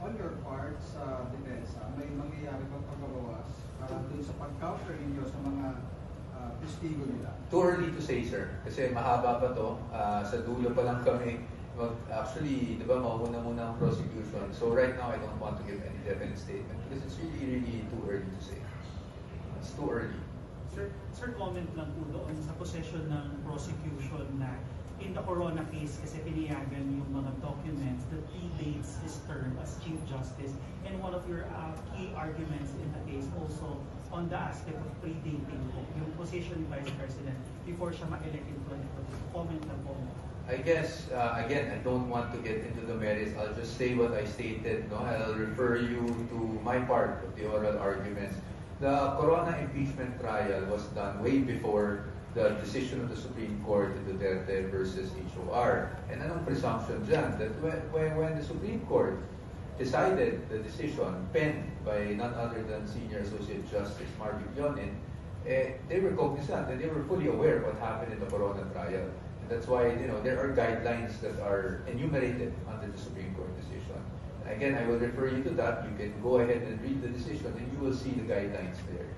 on your part sa depensa, may mangyayari bang pagbabawas para dun sa pag-counter ninyo sa mga testigo nila? Too early to say, sir. Kasi mahaba pa to. Sa dulo pa lang kami. Actually, di ba, mauna muna ang prosecution. So right now, I don't want to give any definite statement because it's really too early to say. It's too early. Sir, comment lang po doon sa possession ng prosecution na in the Corona case kasi pinayagan yung mga documents that predates his term as Chief Justice, and one of your key arguments in the case also on the aspect of predating po yung position ni Vice President before siya ma-elect in 2022. Comment lang po. I guess, again, I don't want to get into the merits. I'll just say what I stated. No? I'll refer you to my part of the oral arguments. The Corona impeachment trial was done way before the decision of the Supreme Court in Duterte versus HOR. And anong presumption dyan? That when the Supreme Court decided the decision, penned by none other than Senior Associate Justice Marvick Yonin, they were cognizant and they were fully aware of what happened in the Corona trial. And that's why, there are guidelines that are enumerated under the Supreme Court decision. Again, I will refer you to that. You can go ahead and read the decision and you will see the guidelines there.